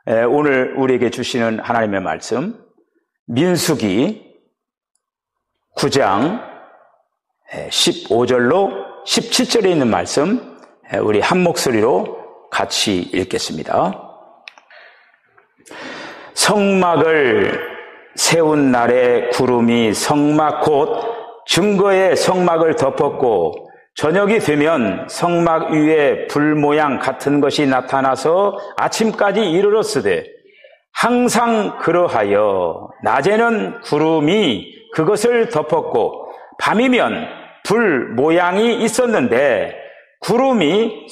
오늘 우리에게 주시는 하나님의 말씀, 민수기 9장 15절로 17절에 있는 말씀, 우리 한 목소리로 같이 읽겠습니다. 성막을 세운 날에 구름이 성막 곧 증거의 성막을 덮었고, 저녁이 되면 성막 위에 불 모양 같은 것이 나타나서 아침까지 이르렀으되, 항상 그러하여 낮에는 구름이 그것을 덮었고 밤이면 불 모양이 있었는데, 구름이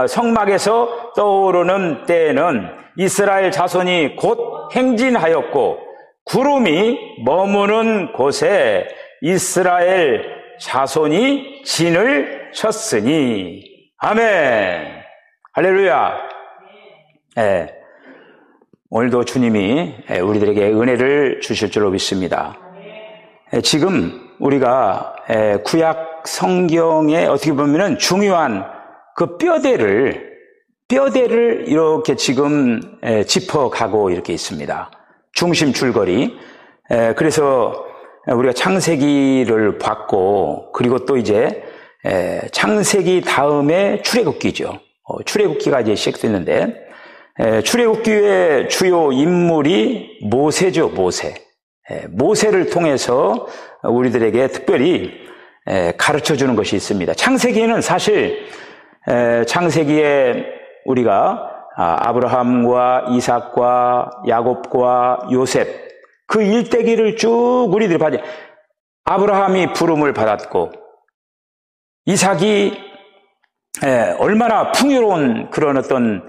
성막에서 떠오르는 때에는 이스라엘 자손이 곧 행진하였고, 구름이 머무는 곳에 이스라엘 자손이 진을 쳤으니. 아멘. 할렐루야. 네. 오늘도 주님이 우리들에게 은혜를 주실 줄로 믿습니다. 지금 우리가 구약 성경에 어떻게 보면은 중요한 그 뼈대를 이렇게 지금 짚어가고 이렇게 있습니다. 중심 줄거리. 그래서 우리가 창세기를 봤고, 그리고 또 이제 창세기 다음에 출애굽기죠. 출애굽기가 이제 시작됐는데, 출애굽기의 주요 인물이 모세죠, 모세. 모세를 통해서 우리들에게 특별히 가르쳐주는 것이 있습니다. 창세기에는 사실 창세기에 우리가 아브라함과 이삭과 야곱과 요셉, 그 일대기를 쭉 우리들이 봐야 돼. 아브라함이 부름을 받았고, 이삭이 얼마나 풍요로운 그런 어떤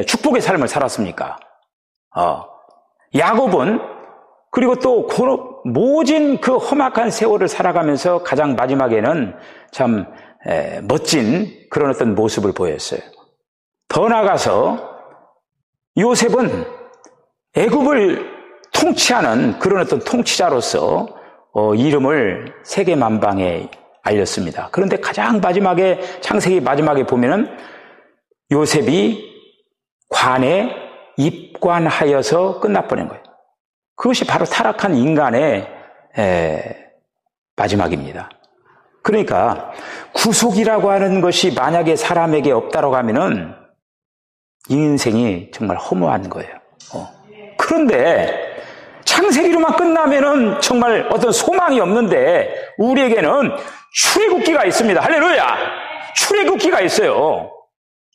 축복의 삶을 살았습니까? 야곱은 그리고 또 모진 그 험악한 세월을 살아가면서 가장 마지막에는 참 멋진 그런 어떤 모습을 보였어요. 더 나아가서 요셉은 애굽을 통치하는 그런 어떤 통치자로서 이름을 세계 만방에 알렸습니다. 그런데 가장 마지막에, 창세기 마지막에 보면은 요셉이 관에 입관하여서 끝나버린 거예요. 그것이 바로 타락한 인간의 마지막입니다. 그러니까 구속이라고 하는 것이 만약에 사람에게 없다고 하면은 인생이 정말 허무한 거예요. 그런데 창세기로만 끝나면은 정말 어떤 소망이 없는데, 우리에게는 출애굽기가 있습니다. 할렐루야! 출애굽기가 있어요.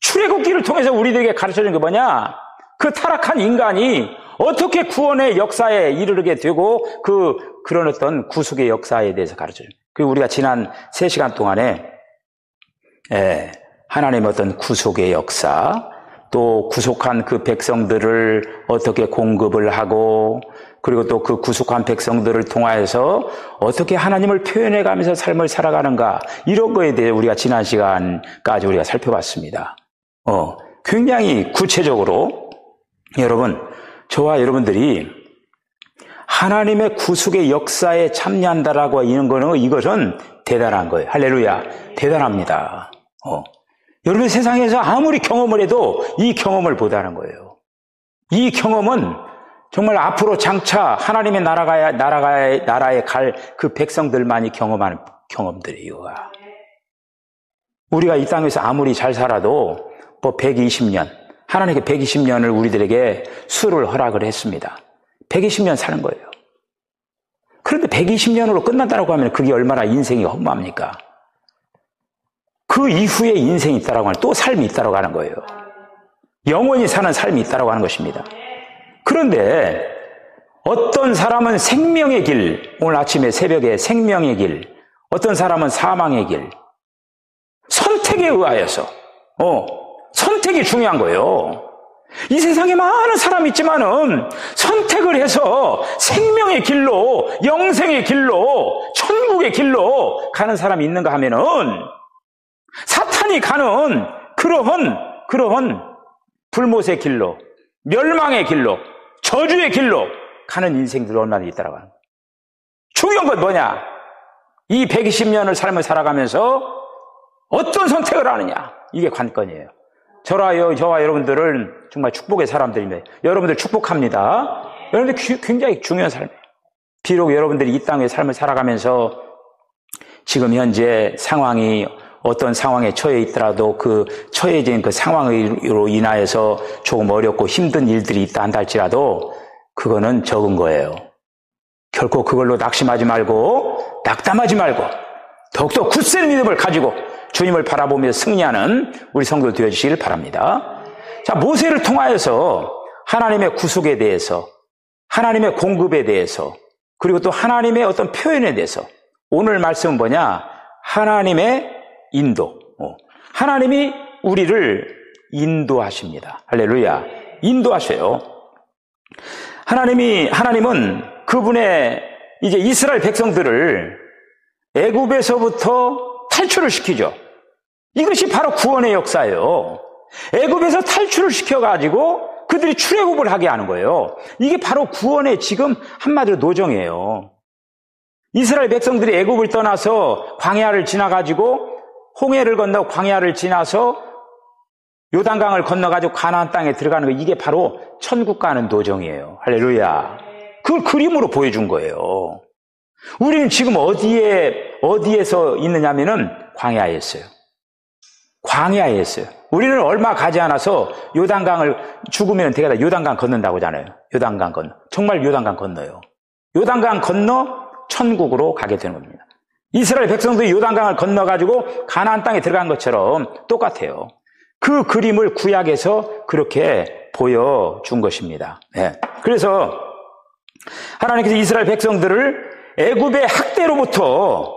출애굽기를 통해서 우리들에게 가르쳐주는 게 뭐냐? 그 타락한 인간이 어떻게 구원의 역사에 이르게 되고, 그런 어떤 구속의 역사에 대해서 가르쳐줘요. 그리고 우리가 지난 3시간 동안에 하나님의 어떤 구속의 역사, 또 구속한 그 백성들을 어떻게 공급을 하고, 그리고 또 그 구속한 백성들을 통하여서 어떻게 하나님을 표현해가면서 삶을 살아가는가, 이런 거에 대해 우리가 지난 시간까지 우리가 살펴봤습니다. 굉장히 구체적으로 여러분, 저와 여러분들이 하나님의 구속의 역사에 참여한다라고 하는 거는, 이것은 대단한 거예요. 할렐루야. 대단합니다. 여러분, 세상에서 아무리 경험을 해도 이 경험을 못하는 거예요. 이 경험은 정말 앞으로 장차 하나님의 나라에 갈 그 백성들만이 경험하는 경험들이에요. 우리가 이 땅에서 아무리 잘 살아도 120년, 하나님께 120년을 우리들에게 수를 허락을 했습니다. 120년 사는 거예요. 그런데 120년으로 끝난다고 하면 그게 얼마나 인생이 허무합니까? 그 이후에 인생이 있다라고 하면 또 삶이 있다라고 하는 거예요. 영원히 사는 삶이 있다라고 하는 것입니다. 그런데 어떤 사람은 생명의 길, 오늘 아침에 새벽에 생명의 길, 어떤 사람은 사망의 길, 선택에 의하여서 선택이 중요한 거예요. 이 세상에 많은 사람이 있지만은 선택을 해서 생명의 길로, 영생의 길로, 천국의 길로 가는 사람이 있는가 하면은 사탄이 가는 그러한 불못의 길로, 멸망의 길로, 저주의 길로 가는 인생들이 얼마나 있다라고 하는 거예요. 중요한 건 뭐냐? 이 120년을 삶을 살아가면서 어떤 선택을 하느냐, 이게 관건이에요. 저와 여러분들은 정말 축복의 사람들입니다. 여러분들 축복합니다. 여러분들 굉장히 중요한 삶이에요. 비록 여러분들이 이 땅의 삶을 살아가면서 지금 현재 상황이 어떤 상황에 처해 있더라도 그 처해진 그 상황으로 인하여서 조금 어렵고 힘든 일들이 있다 한다 할지라도 그거는 적은 거예요. 결코 그걸로 낙심하지 말고 낙담하지 말고 더욱더 굳센 믿음을 가지고 주님을 바라보며 승리하는 우리 성도 되어주시길 바랍니다. 자, 모세를 통하여서 하나님의 구속에 대해서, 하나님의 공급에 대해서, 그리고 또 하나님의 어떤 표현에 대해서 오늘 말씀은 뭐냐? 하나님의 인도. 하나님이 우리를 인도하십니다. 할렐루야. 인도하셔요. 하나님은 그분의 이제 이스라엘 백성들을 애굽에서부터 탈출을 시키죠. 이것이 바로 구원의 역사예요. 애굽에서 탈출을 시켜가지고 그들이 출애굽을 하게 하는 거예요. 이게 바로 구원의 지금 한마디로 노정이에요. 이스라엘 백성들이 애굽을 떠나서 광야를 지나가지고 홍해를 건너 광야를 지나서 요단강을 건너가지고 가나안 땅에 들어가는 거, 이게 바로 천국 가는 도정이에요. 할렐루야. 그걸 그림으로 보여준 거예요. 우리는 지금 어디에서 있느냐면은 광야에 있어요. 광야에 있어요. 우리는 얼마 가지 않아서 요단강을 죽으면 되겠다. 요단강 건넌다고 하잖아요. 요단강 건너. 정말 요단강 건너요. 요단강 건너 천국으로 가게 되는 겁니다. 이스라엘 백성들이 요단강을 건너가지고 가나안 땅에 들어간 것처럼 똑같아요. 그 그림을 구약에서 그렇게 보여준 것입니다. 네. 그래서 하나님께서 이스라엘 백성들을 애굽의 학대로부터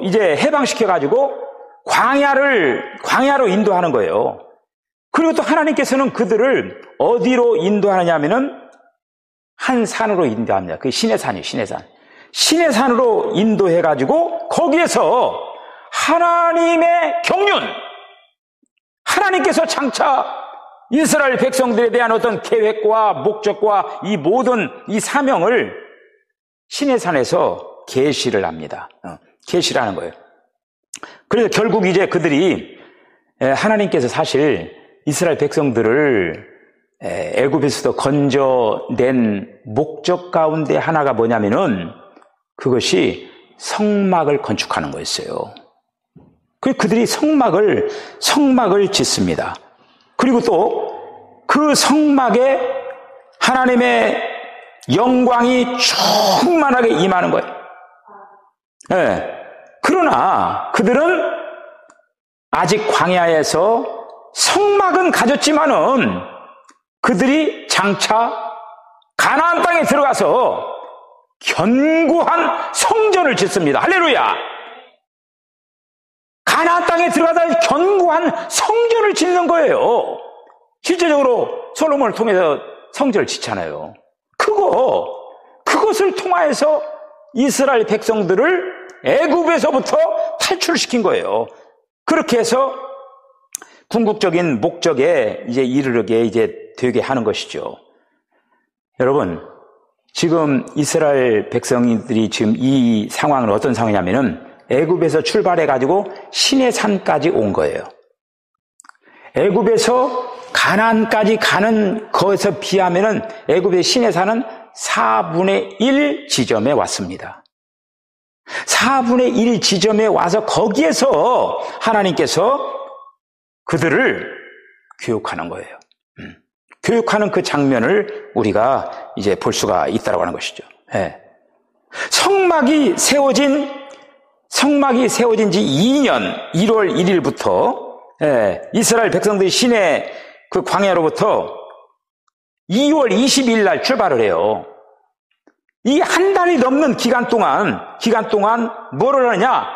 이제 해방시켜가지고 광야로 인도하는 거예요. 그리고 또 하나님께서는 그들을 어디로 인도하느냐면은 한 산으로 인도합니다. 그게 시내산이에요, 시내산. 시내산으로 인도해가지고 거기에서 하나님의 경륜, 하나님께서 장차 이스라엘 백성들에 대한 어떤 계획과 목적과 이 모든 이 사명을 시내산에서 계시를 합니다. 계시를 하는 거예요. 그래서 결국 이제 그들이 하나님께서 사실 이스라엘 백성들을 애굽에서도 건져낸 목적 가운데 하나가 뭐냐면은 그것이 성막을 건축하는 거였어요. 그들이 성막을 짓습니다. 그리고 또 그 성막에 하나님의 영광이 충만하게 임하는 거예요. 네. 그러나 그들은 아직 광야에서 성막은 가졌지만은 그들이 장차 가나안 땅에 들어가서 견고한 성전을 짓습니다. 할렐루야! 가나안 땅에 들어가다 견고한 성전을 짓는 거예요. 실제적으로 솔로몬을 통해서 성전을 짓잖아요. 그것을 통하여서 이스라엘 백성들을 애굽에서부터 탈출시킨 거예요. 그렇게 해서 궁극적인 목적에 이제 이르게 이제 되게 하는 것이죠. 여러분, 지금 이스라엘 백성들이 지금 이 상황은 어떤 상황이냐면은 애굽에서 출발해가지고 시내산까지 온 거예요. 애굽에서 가나안까지 가는 거에서 비하면은 애굽의 시내산은 4분의 1 지점에 왔습니다. 4분의 1 지점에 와서 거기에서 하나님께서 그들을 교육하는 거예요. 교육하는 그 장면을 우리가 이제 볼 수가 있다고 하는 것이죠. 네. 성막이 세워진 지 2년 1월 1일부터 이스라엘 백성들이 시내 그 광야로부터 2월 20일 날 출발을 해요. 이 한 달이 넘는 기간 동안 뭐를 하느냐?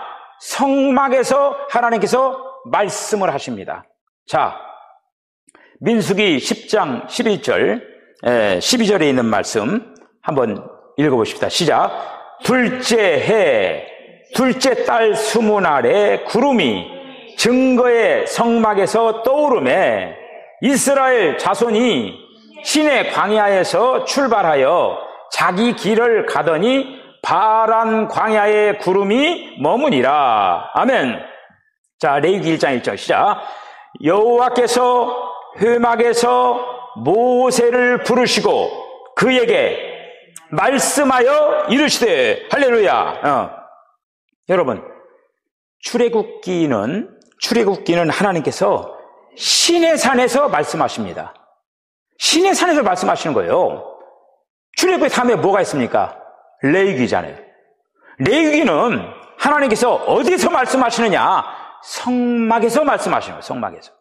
성막에서 하나님께서 말씀을 하십니다. 자, 민수기 10장 11절, 12절에 있는 말씀 한번 읽어보십시다. 시작. 둘째 해, 둘째 달 20날에 구름이 증거의 성막에서 떠오르매 이스라엘 자손이 시내 광야에서 출발하여 자기 길을 가더니 파란 광야의 구름이 머무니라. 아멘. 자, 레위기 1장 1절 시작. 여호와께서 회막에서 모세를 부르시고 그에게 말씀하여 이르시되 할렐루야. 여러분, 출애굽기는 하나님께서 시내산에서 말씀하십니다. 시내산에서 말씀하시는 거예요. 출애굽기 다음에 뭐가 있습니까? 레위기잖아요. 레위기는 하나님께서 어디서 말씀하시느냐? 성막에서 말씀하시는 거예요. 성막에서.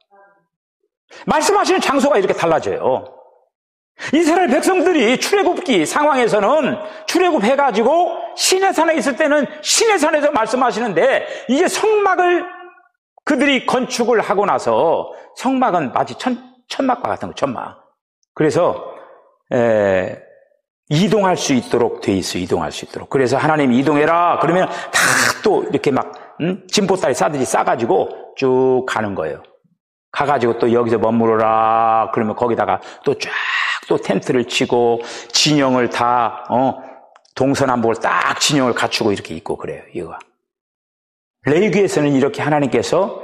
말씀하시는 장소가 이렇게 달라져요. 이스라엘 백성들이 출애굽기 상황에서는 출애굽해가지고 시내산에 있을 때는 시내산에서 말씀하시는데 이제 성막을 그들이 건축을 하고 나서 성막은 마치 천막과 같은 거, 천막. 그래서 이동할 수 있도록 돼 있어요. 이동할 수 있도록. 그래서 하나님이 이동해라 그러면 다 또 이렇게 막 진보다리 싸듯이 싸가지고 쭉 가는 거예요. 가가지고 또 여기서 머무르라 그러면 거기다가 또 쫙 또 텐트를 치고 진영을 다 동서남북을 딱 진영을 갖추고 이렇게 있고 그래요. 이거 레위기에서는 이렇게 하나님께서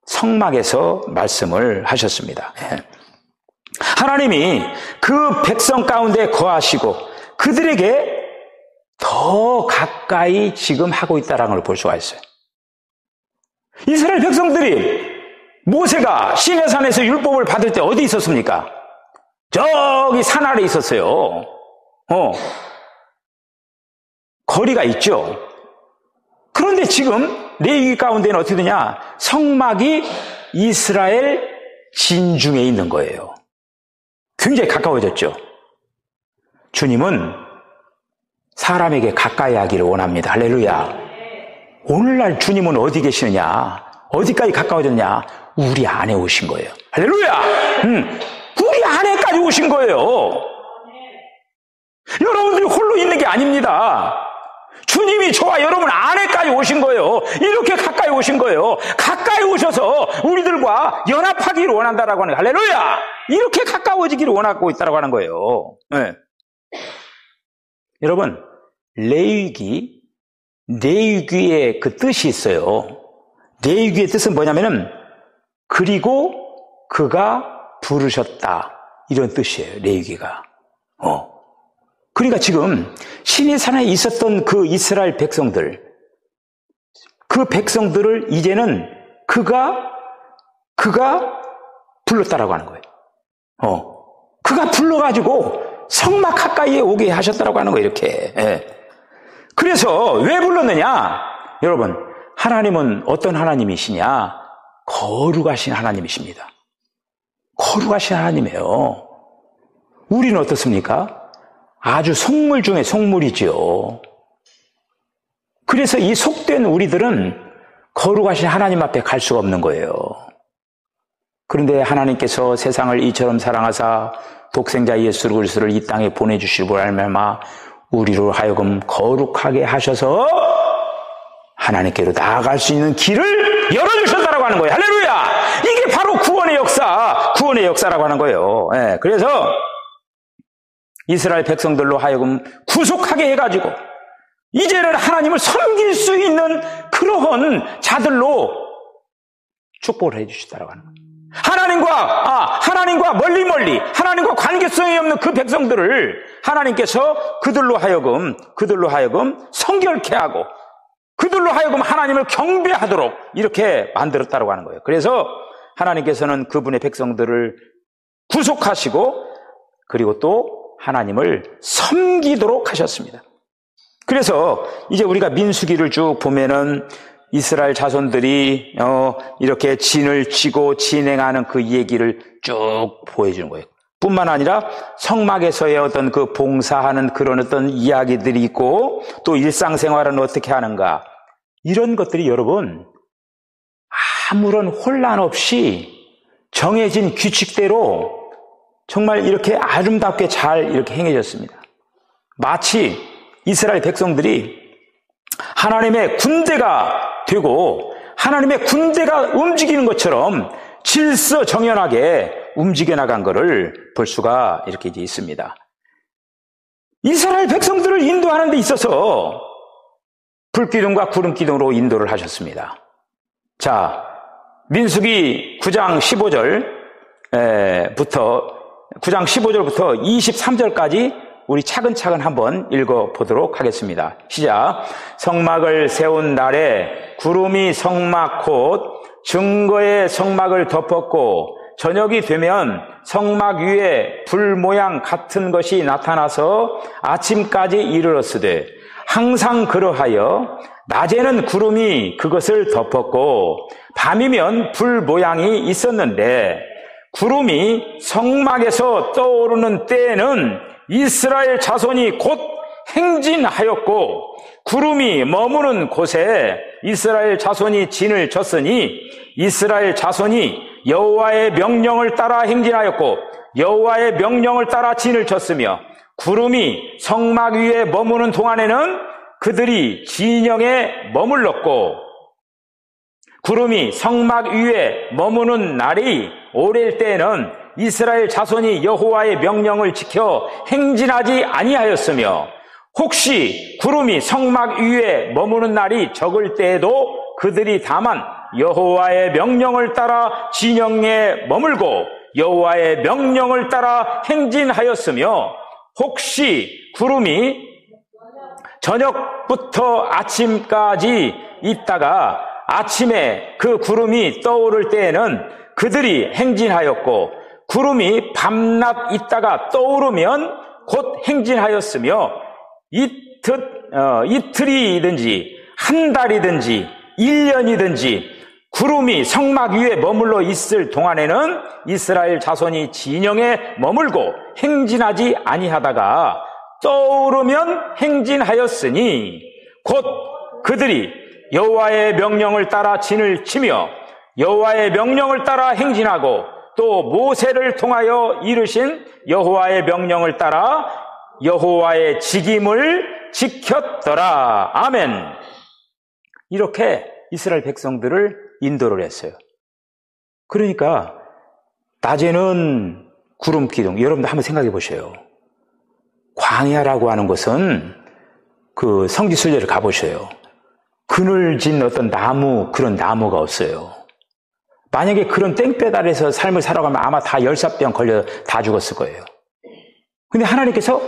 성막에서 말씀을 하셨습니다. 하나님이 그 백성 가운데 거하시고 그들에게 더 가까이 지금 하고 있다는 걸 볼 수가 있어요. 이스라엘 백성들이 모세가 시내산에서 율법을 받을 때 어디 있었습니까? 저기 산 아래 있었어요. 거리가 있죠. 그런데 지금 레위기 가운데는 어떻게 되냐? 성막이 이스라엘 진중에 있는 거예요. 굉장히 가까워졌죠. 주님은 사람에게 가까이 하기를 원합니다. 할렐루야. 오늘날 주님은 어디 계시느냐? 어디까지 가까워졌냐? 우리 안에 오신 거예요. 할렐루야. 우리 안에까지 오신 거예요. 여러분들이 홀로 있는 게 아닙니다. 주님이 저와 여러분 안에까지 오신 거예요. 이렇게 가까이 오신 거예요. 가까이 오셔서 우리들과 연합하기를 원한다라고 하는 거예요. 할렐루야. 이렇게 가까워지기를 원하고 있다라고 하는 거예요. 네. 여러분, 레위기의 그 뜻이 있어요. 레위기의 뜻은 뭐냐면은 그리고 그가 부르셨다 이런 뜻이에요. 레위기가. 그러니까 지금 시내산에 있었던 그 이스라엘 백성들, 그 백성들을 이제는 그가 불렀다라고 하는 거예요. 그가 불러가지고 성막 가까이에 오게 하셨다라고 하는 거예요. 이렇게. 그래서 왜 불렀느냐? 여러분, 하나님은 어떤 하나님이시냐? 거룩하신 하나님이십니다. 거룩하신 하나님이에요. 우리는 어떻습니까? 아주 속물 중에 속물이지요. 그래서 이 속된 우리들은 거룩하신 하나님 앞에 갈 수가 없는 거예요. 그런데 하나님께서 세상을 이처럼 사랑하사 독생자 예수 그리스도를 이 땅에 보내주시고 말미암아 우리로 하여금 거룩하게 하셔서 하나님께로 나아갈 수 있는 길을 열어주셨다라고 하는 거예요. 할렐루야! 이게 바로 구원의 역사라고 하는 거예요. 그래서 이스라엘 백성들로 하여금 구속하게 해가지고 이제는 하나님을 섬길 수 있는 그러한 자들로 축복을 해주시다라고 하는 거예요. 하나님과 멀리 하나님과 관계성이 없는 그 백성들을 하나님께서 그들로 하여금 성결케 하고 그들로 하여금 하나님을 경배하도록 이렇게 만들었다고 하는 거예요. 그래서 하나님께서는 그분의 백성들을 구속하시고 그리고 또 하나님을 섬기도록 하셨습니다. 그래서 이제 우리가 민수기를 쭉 보면은 이스라엘 자손들이 이렇게 진을 치고 진행하는 그 얘기를 쭉 보여주는 거예요. 뿐만 아니라 성막에서의 어떤 그 봉사하는 그런 어떤 이야기들이 있고 또 일상생활은 어떻게 하는가 이런 것들이 여러분 아무런 혼란 없이 정해진 규칙대로 정말 이렇게 아름답게 잘 이렇게 행해졌습니다. 마치 이스라엘 백성들이 하나님의 군대가 되고 하나님의 군대가 움직이는 것처럼 질서정연하게 움직여 나간 것을 볼 수가 이렇게 이제 있습니다. 이스라엘 백성들을 인도하는 데 있어서 불기둥과 구름기둥으로 인도를 하셨습니다. 자, 민수기 9장 15절부터 23절까지 우리 차근차근 한번 읽어보도록 하겠습니다. 시작. 성막을 세운 날에 구름이 성막 곧 증거의 성막을 덮었고 저녁이 되면 성막 위에 불 모양 같은 것이 나타나서 아침까지 이르렀으되 항상 그러하여 낮에는 구름이 그것을 덮었고 밤이면 불 모양이 있었는데 구름이 성막에서 떠오르는 때에는 이스라엘 자손이 곧 행진하였고 구름이 머무는 곳에 이스라엘 자손이 진을 쳤으니 이스라엘 자손이 여호와의 명령을 따라 행진하였고 여호와의 명령을 따라 진을 쳤으며 구름이 성막 위에 머무는 동안에는 그들이 진영에 머물렀고 구름이 성막 위에 머무는 날이 오래일 때에는 이스라엘 자손이 여호와의 명령을 지켜 행진하지 아니하였으며 혹시 구름이 성막 위에 머무는 날이 적을 때에도 그들이 다만 여호와의 명령을 따라 진영에 머물고 여호와의 명령을 따라 행진하였으며 혹시 구름이 저녁부터 아침까지 있다가 아침에 그 구름이 떠오를 때에는 그들이 행진하였고 구름이 밤낮 있다가 떠오르면 곧 행진하였으며 이틀이든지 한 달이든지 1년이든지 구름이 성막 위에 머물러 있을 동안에는 이스라엘 자손이 진영에 머물고 행진하지 아니하다가 떠오르면 행진하였으니 곧 그들이 여호와의 명령을 따라 진을 치며 여호와의 명령을 따라 행진하고 또 모세를 통하여 이르신 여호와의 명령을 따라 여호와의 직임을 지켰더라. 아멘. 이렇게 이스라엘 백성들을 인도를 했어요. 그러니까 낮에는 구름 기둥. 여러분도 한번 생각해 보세요. 광야라고 하는 것은 그 성지순례를 가보셔요. 그늘진 어떤 나무, 그런 나무가 없어요. 만약에 그런 땡볕 아래서 삶을 살아가면 아마 다 열사병 걸려 다 죽었을 거예요. 근데 하나님께서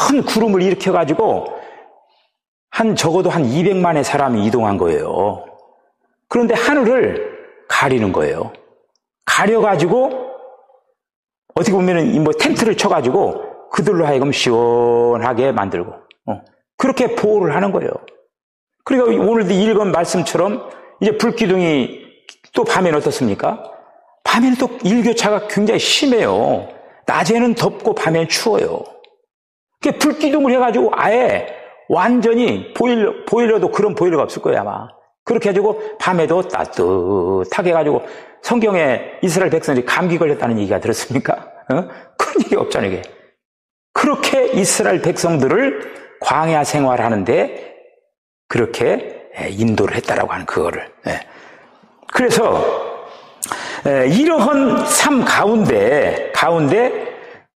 큰 구름을 일으켜가지고 적어도 한 200만의 사람이 이동한 거예요. 그런데 하늘을 가리는 거예요. 가려가지고 어떻게 보면은 뭐 텐트를 쳐가지고 그들로 하여금 시원하게 만들고 그렇게 보호를 하는 거예요. 그러니까 오늘도 읽은 말씀처럼 이제 불기둥이 또 밤에는 어떻습니까? 밤에는 또 일교차가 굉장히 심해요. 낮에는 덥고 밤에는 추워요. 그러니까 불기둥을 해가지고 아예 완전히 보일러도 그런 보일러가 없을 거예요 아마. 그렇게 해가지고 밤에도 따뜻하게 해가지고 성경에 이스라엘 백성들이 감기 걸렸다는 얘기가 들었습니까? 그런 얘기 없잖아요 이게. 그렇게 이스라엘 백성들을 광야 생활하는데 그렇게 인도를 했다라고 하는 그거를. 그래서 이러한 삶 가운데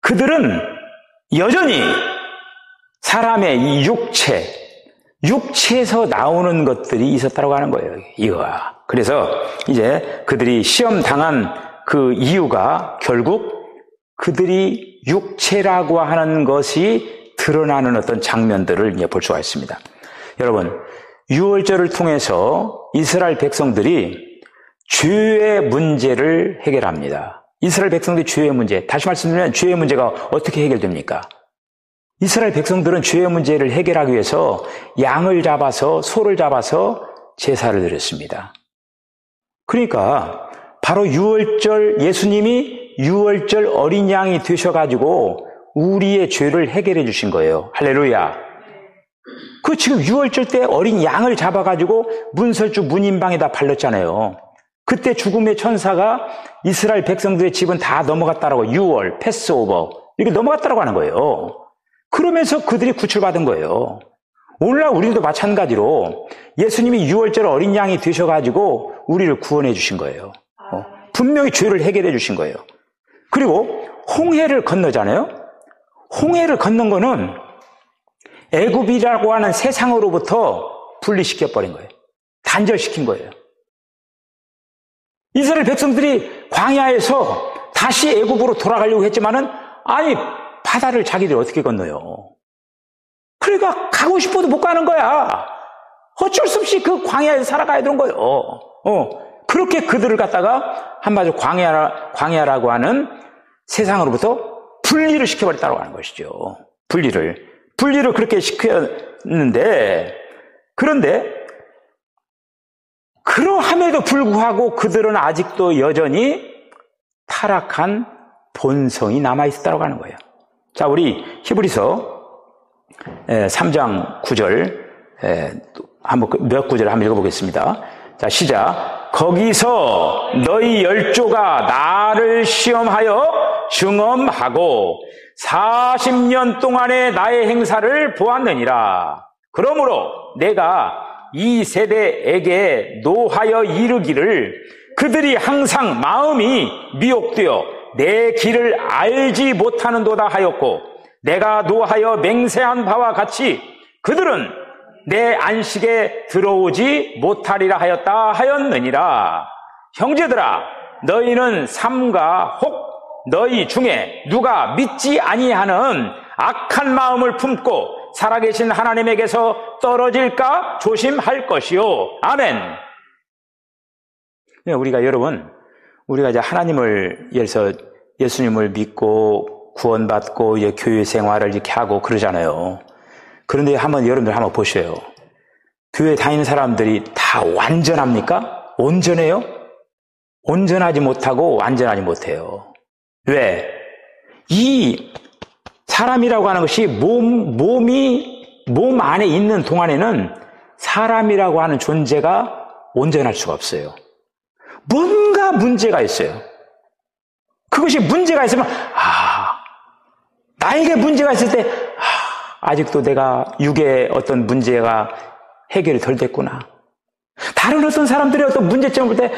그들은 여전히 사람의 이 육체에서 나오는 것들이 있었다고 하는 거예요. 이거야. 그래서 이제 그들이 시험 당한 그 이유가 결국 그들이 육체라고 하는 것이 드러나는 어떤 장면들을 이제 볼 수가 있습니다. 여러분, 유월절을 통해서 이스라엘 백성들이 죄의 문제를 해결합니다. 이스라엘 백성들이 죄의 문제, 다시 말씀드리면 죄의 문제가 어떻게 해결됩니까? 이스라엘 백성들은 죄의 문제를 해결하기 위해서 양을 잡아서 소를 잡아서 제사를 드렸습니다. 그러니까 바로 유월절 예수님이 유월절 어린 양이 되셔가지고 우리의 죄를 해결해 주신 거예요. 할렐루야. 그 지금 유월절 때 어린 양을 잡아가지고 문설주 문인방에다 발랐잖아요. 그때 죽음의 천사가 이스라엘 백성들의 집은 다 넘어갔다라고 유월, 패스오버 이렇게 넘어갔다라고 하는 거예요. 그러면서 그들이 구출받은 거예요. 오늘날 우리도 마찬가지로 예수님이 유월절 어린 양이 되셔가지고 우리를 구원해 주신 거예요. 분명히 죄를 해결해 주신 거예요. 그리고 홍해를 건너잖아요. 홍해를 건넌 거는 애굽이라고 하는 세상으로부터 분리시켜버린 거예요. 단절시킨 거예요. 이스라엘 백성들이 광야에서 다시 애굽으로 돌아가려고 했지만은 아니 바다를 자기들이 어떻게 건너요? 그러니까 가고 싶어도 못 가는 거야. 어쩔 수 없이 그 광야에서 살아가야 되는 거예요. 그렇게 그들을 갖다가 한마디로 광야라고 하는 세상으로부터 분리를 시켜버렸다고 하는 것이죠. 분리를 그렇게 시켰는데, 그런데 그러함에도 불구하고 그들은 아직도 여전히 타락한 본성이 남아있었다고 하는 거예요. 자, 우리 히브리서 3장 9절 한번 몇 구절 한번 읽어보겠습니다. 자, 시작. 거기서 너희 열조가 나를 시험하여 증언하고 40년 동안의 나의 행사를 보았느니라. 그러므로 내가 이 세대에게 노하여 이르기를 그들이 항상 마음이 미혹되어 내 길을 알지 못하는도다 하였고, 내가 노하여 맹세한 바와 같이 그들은 내 안식에 들어오지 못하리라 하였느니라. 형제들아, 너희는 삼가 혹 너희 중에 누가 믿지 아니하는 악한 마음을 품고 살아계신 하나님에게서 떨어질까 조심할 것이요. 아멘. 우리가 이제 하나님을 예서 예수님을 믿고 구원받고 이제 교회 생활을 이렇게 하고 그러잖아요. 그런데 여러분들 한번 보셔요. 교회 다니는 사람들이 다 완전합니까? 온전해요? 온전하지 못하고 완전하지 못해요. 왜? 이 사람이라고 하는 것이 몸 안에 있는 동안에는 사람이라고 하는 존재가 온전할 수가 없어요. 뭔가 문제가 있어요. 그것이 문제가 있으면 나에게 문제가 있을 때 아직도 내가 육의 어떤 문제가 해결이 덜 됐구나. 다른 어떤 사람들의 어떤 문제점을 볼 때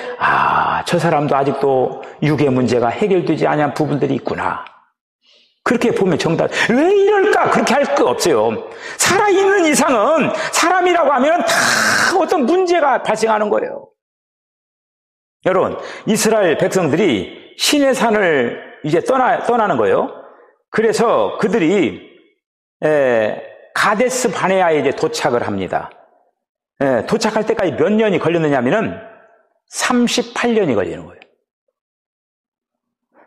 저 사람도 아직도 육의 문제가 해결되지 않은 부분들이 있구나. 그렇게 보면 정답. 왜 이럴까? 그렇게 할 거 없어요. 살아있는 이상은 사람이라고 하면 다 어떤 문제가 발생하는 거예요. 여러분, 이스라엘 백성들이 시내 산을 이제 떠나는 거예요. 그래서 그들이 가데스 바네아에 이제 도착을 합니다. 도착할 때까지 몇 년이 걸렸느냐면은 38년이 걸리는 거예요.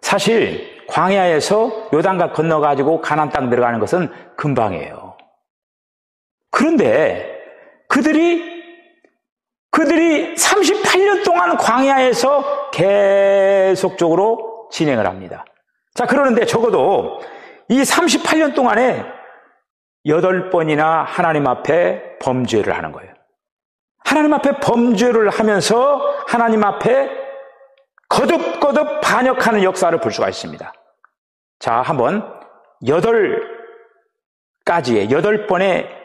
사실 광야에서 요단강 건너가지고 가나안 땅 들어가는 것은 금방이에요. 그런데 그들이 38년 동안 광야에서 계속적으로 진행을 합니다. 자, 그러는데 적어도 이 38년 동안에 8번이나 하나님 앞에 범죄를 하는 거예요. 하나님 앞에 범죄를 하면서 하나님 앞에 거듭거듭 반역하는 역사를 볼 수가 있습니다. 자, 한번 8번의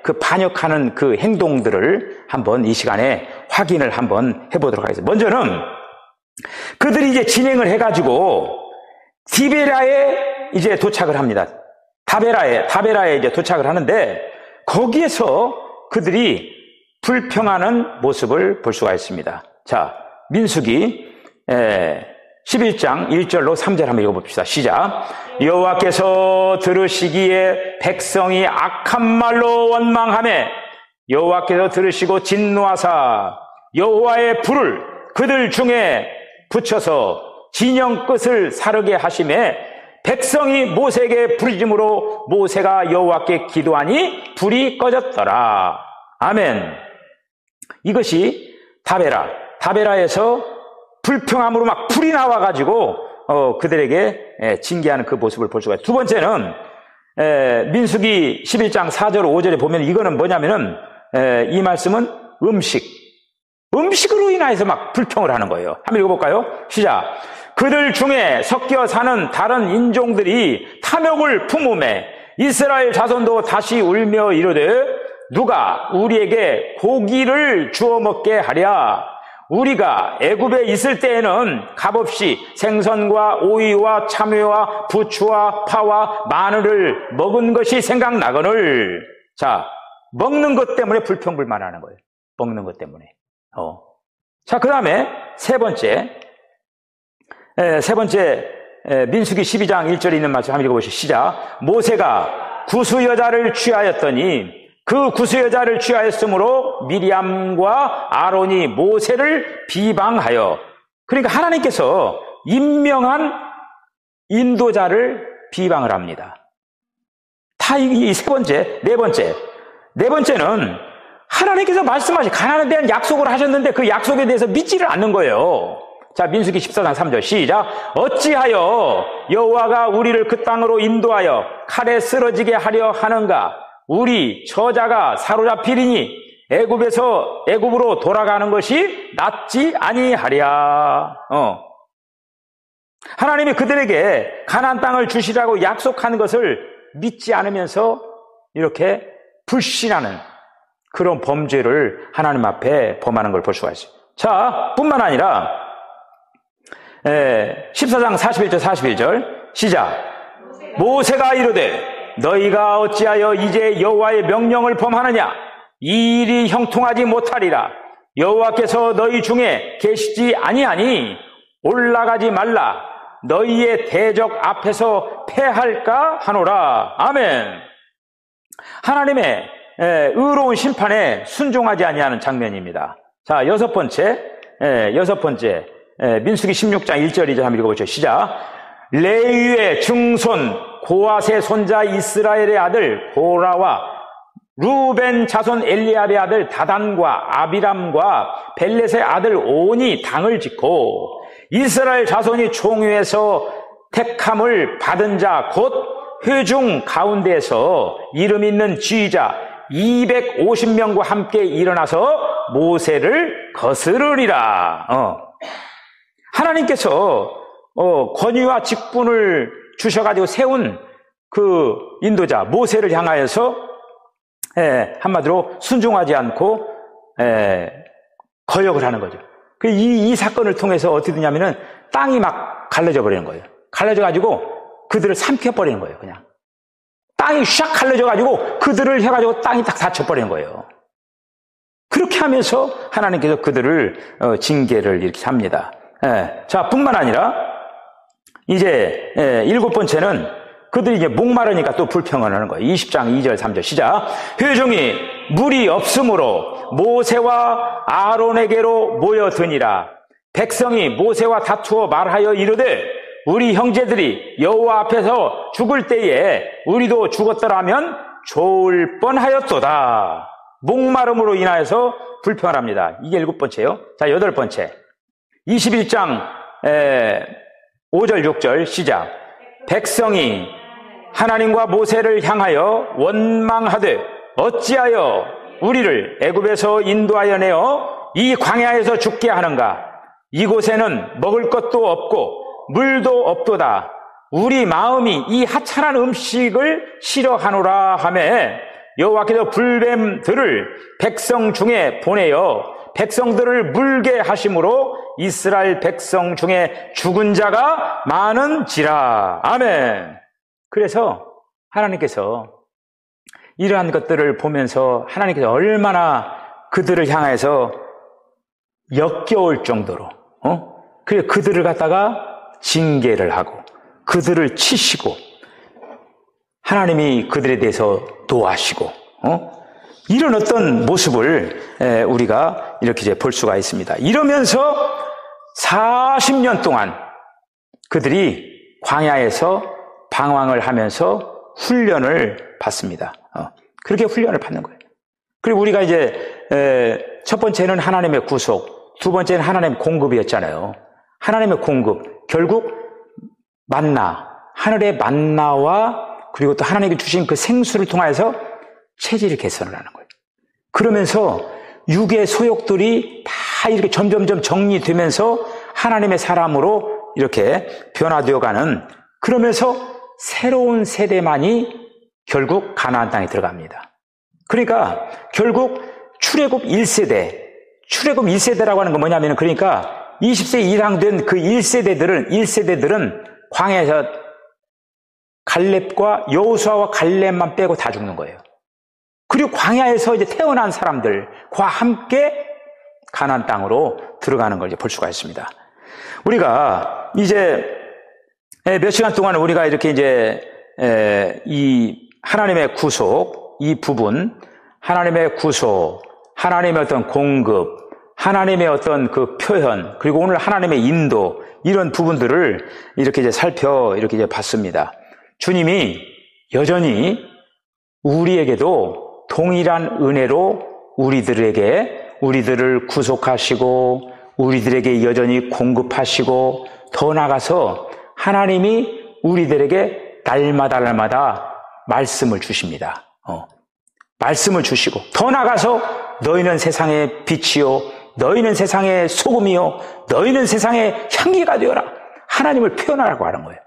그 반역하는 그 행동들을 한번 이 시간에 확인을 한번 해보도록 하겠습니다. 먼저는 그들이 이제 진행을 해가지고 디베라에 이제 도착을 합니다. 다베라에 이제 도착을 하는데 거기에서 그들이 불평하는 모습을 볼 수가 있습니다. 자, 민수기 11장 1절로 3절 한번 읽어봅시다. 시작. 여호와께서 들으시기에 백성이 악한 말로 원망하매 여호와께서 들으시고 진노하사 여호와의 불을 그들 중에 붙여서 진영 끝을 사르게 하시매 백성이 모세에게 부르짖음으로 모세가 여호와께 기도하니 불이 꺼졌더라. 아멘. 이것이 다베라에서 불평함으로 막 불이 나와가지고 그들에게 징계하는 그 모습을 볼 수가 있어요. 두 번째는 민수기 11장 4절 5절에 보면 이거는 뭐냐면은 이 말씀은 음식으로 인하여서 막 불평을 하는 거예요. 한번 읽어볼까요? 시작. 그들 중에 섞여 사는 다른 인종들이 탐욕을 품음에 이스라엘 자손도 다시 울며 이르되 누가 우리에게 고기를 주워 먹게 하랴. 우리가 애굽에 있을 때에는 값없이 생선과 오이와 참외와 부추와 파와 마늘을 먹은 것이 생각나거늘. 자, 먹는 것 때문에 불평불만하는 거예요. 먹는 것 때문에. 자, 그 다음에 세 번째 세 번째, 민수기 12장 1절에 있는 말씀 한번 읽어보시죠. 시작. 모세가 구수 여자를 취하였더니 그 구수 여자를 취하였으므로 미리암과 아론이 모세를 비방하여, 그러니까 하나님께서 임명한 인도자를 비방을 합니다. 다 이 세 번째, 네 번째는 하나님께서 말씀하신 가나안에 대한 약속을 하셨는데 그 약속에 대해서 믿지를 않는 거예요. 자, 민수기 14장 3절 시작. 어찌하여 여호와가 우리를 그 땅으로 인도하여 칼에 쓰러지게 하려 하는가? 우리 저자가 사로잡히리니 애굽으로 돌아가는 것이 낫지 아니하랴. 하나님이 그들에게 가나안 땅을 주시라고 약속한 것을 믿지 않으면서 이렇게 불신하는 그런 범죄를 하나님 앞에 범하는 걸 볼 수가 있어요. 자, 뿐만 아니라 14장 41절 41절 시작. 모세가 이르되 너희가 어찌하여 이제 여호와의 명령을 범하느냐? 이 일이 형통하지 못하리라. 여호와께서 너희 중에 계시지 아니하니 올라가지 말라. 너희의 대적 앞에서 패할까 하노라. 아멘. 하나님의 의로운 심판에 순종하지 아니하는 장면입니다. 자, 여섯 번째 민수기 16장 1절 2절 한번 읽어보죠. 시작. 레위의 증손 고앗의 손자 이스라엘의 아들 고라와 루벤 자손 엘리압의 아들 다단과 아비람과 벨렛의 아들 온이 당을 짓고 이스라엘 자손이 총회에서 택함을 받은 자 곧 회중 가운데에서 이름 있는 지휘자 250명과 함께 일어나서 모세를 거스르리라. 하나님께서 권위와 직분을 주셔가지고 세운 그 인도자 모세를 향하여서 한마디로 순종하지 않고 거역을 하는 거죠. 이 사건을 통해서 어떻게 되냐면은 땅이 막 갈라져 버리는 거예요. 갈라져 가지고 그들을 삼켜버리는 거예요. 그냥 땅이 샥 갈라져 가지고 그들을 해가지고 땅이 딱 닫혀버리는 거예요. 그렇게 하면서 하나님께서 그들을 징계를 이렇게 합니다. 자, 뿐만 아니라 이제 일곱 번째는 그들이 이제 목마르니까 또 불평을 하는 거예요. 20장 2절 3절 시작. 회중이 물이 없으므로 모세와 아론에게로 모여드니라. 백성이 모세와 다투어 말하여 이르되 우리 형제들이 여호와 앞에서 죽을 때에 우리도 죽었더라면 좋을 뻔하였도다. 목마름으로 인하여서 불평을 합니다. 이게 일곱 번째요. 자, 여덟 번째 21장 5절 6절 시작. 백성이 하나님과 모세를 향하여 원망하되 어찌하여 우리를 애굽에서 인도하여 내어 이 광야에서 죽게 하는가? 이곳에는 먹을 것도 없고 물도 없도다. 우리 마음이 이 하찮은 음식을 싫어하노라 하매 여호와께서 불뱀들을 백성 중에 보내어 백성들을 물게 하심으로 이스라엘 백성 중에 죽은 자가 많은지라. 아멘. 그래서 하나님께서 이러한 것들을 보면서 하나님께서 얼마나 그들을 향해서 역겨울 정도로 그래 그들을 갖다가 징계를 하고 그들을 치시고 하나님이 그들에 대해서 도와시고 이런 어떤 모습을 우리가 이렇게 이제 볼 수가 있습니다. 이러면서 40년 동안 그들이 광야에서 방황을 하면서 훈련을 받습니다. 그렇게 훈련을 받는 거예요. 그리고 우리가 이제 첫 번째는 하나님의 구속, 두 번째는 하나님의 공급이었잖아요. 하나님의 공급, 결국 만나, 하늘의 만나와 그리고 또 하나님이 주신 그 생수를 통해서 체질 개선을 하는 거예요. 그러면서 육의 소욕들이 다 이렇게 점점점 정리되면서 하나님의 사람으로 이렇게 변화되어가는, 그러면서 새로운 세대만이 결국 가나안 땅에 들어갑니다. 그러니까 결국 출애굽 1세대라고 하는 건 뭐냐면, 그러니까 20세 이상 된 그 1세대들은 광야에서 갈렙과 여호수아와 갈렙만 빼고 다 죽는 거예요. 그리고 광야에서 이제 태어난 사람들과 함께 가나안 땅으로 들어가는 걸 이제 볼 수가 있습니다. 우리가 이제 몇 시간 동안 우리가 이렇게 이제 이 하나님의 구속, 이 부분, 하나님의 구속, 하나님의 어떤 공급, 하나님의 어떤 그 표현, 그리고 오늘 하나님의 인도, 이런 부분들을 이렇게 이제 이렇게 이제 봤습니다. 주님이 여전히 우리에게도 동일한 은혜로 우리들을 구속하시고, 우리들에게 여전히 공급하시고, 더 나아가서 하나님이 우리들에게 날마다 말씀을 주십니다. 말씀을 주시고, 더 나아가서 너희는 세상의 빛이요, 너희는 세상의 소금이요, 너희는 세상의 향기가 되어라. 하나님을 표현하라고 하는 거예요.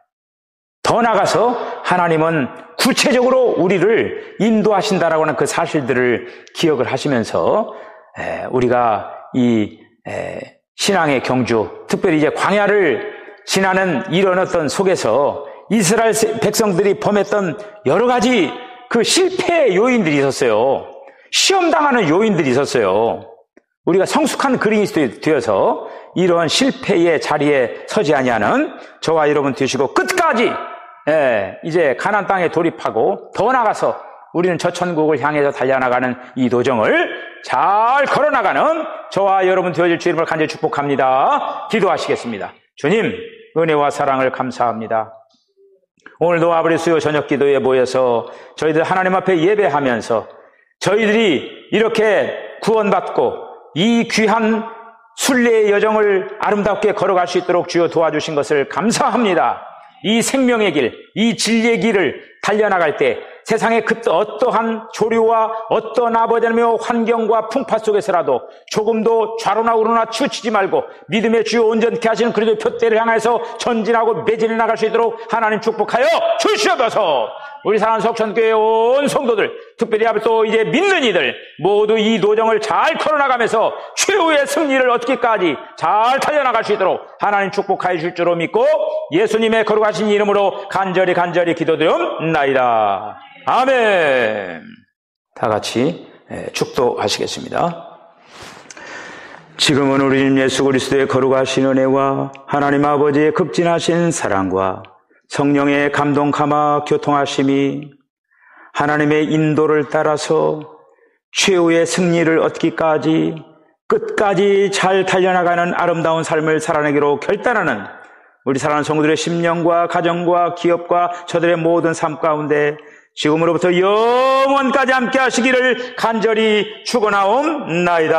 더 나아가서 하나님은 구체적으로 우리를 인도하신다라고 하는 그 사실들을 기억을 하시면서 우리가 이 신앙의 경주, 특별히 이제 광야를 지나는 이런 어떤 속에서 이스라엘 백성들이 범했던 여러 가지 그 실패의 요인들이 있었어요. 시험당하는 요인들이 있었어요. 우리가 성숙한 그리스도인이 되어서 이러한 실패의 자리에 서지 아니하는 저와 여러분 되시고, 끝까지 이제 가나안 땅에 돌입하고, 더 나아가서 우리는 저 천국을 향해서 달려나가는 이 도정을 잘 걸어나가는 저와 여러분 되어질 주 이름을 간절히 축복합니다. 기도하시겠습니다. 주님, 은혜와 사랑을 감사합니다. 오늘도 아버지 수요 저녁 기도에 모여서 저희들 하나님 앞에 예배하면서 저희들이 이렇게 구원받고 이 귀한 순례의 여정을 아름답게 걸어갈 수 있도록 주여 도와주신 것을 감사합니다. 이 생명의 길, 이 진리의 길을 달려나갈 때 세상의 그 어떠한 조류와 어떤 아버지며 환경과 풍파 속에서라도 조금도 좌로나 우로나 치우치지 말고 믿음의 주요 온전케 하시는 그리스도의 표대를 향해서 전진하고 매진해 나갈 수 있도록 하나님 축복하여 주시옵소서. 우리 사랑하는 석천교회 온 성도들, 특별히 또 이제 믿는 이들 모두 이 도정을 잘 걸어나가면서 최후의 승리를 얻기까지 잘 달려나갈 수 있도록 하나님 축복하여 줄 줄로 믿고 예수님의 거룩하신 이름으로 간절히 축도드리옵나이다. 아멘. 다 같이 축도하시겠습니다. 지금은 우리 주님 예수 그리스도의 거룩하신 은혜와 하나님 아버지의 극진하신 사랑과 성령의 감동 감화 교통하심이 하나님의 인도를 따라서 최후의 승리를 얻기까지 끝까지 잘 달려나가는 아름다운 삶을 살아내기로 결단하는 우리 사랑하는 성도들의 심령과 가정과 기업과 저들의 모든 삶 가운데 지금으로부터 영원까지 함께 하시기를 간절히 축원하옵나이다.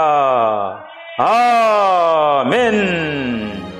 아멘.